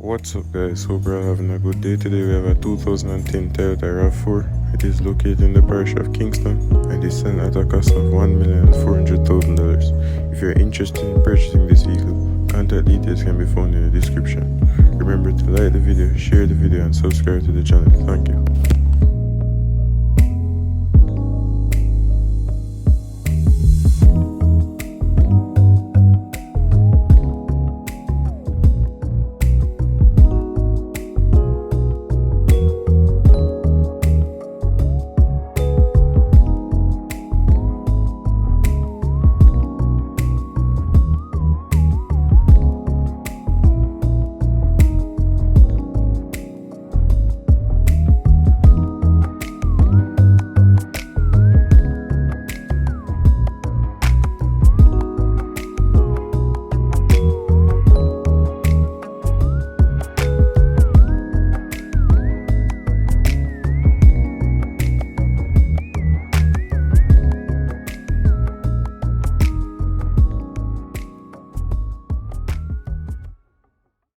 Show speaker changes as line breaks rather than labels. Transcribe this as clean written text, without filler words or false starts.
What's up guys, hope you're all having a good day. Today we have a 2010 Toyota RAV4. It is located in the parish of Kingston and is selling at a cost of $1,400,000. If you're interested in purchasing this vehicle, contact details can be found in the description. Remember to like the video, share the video and subscribe to the channel. Thank you.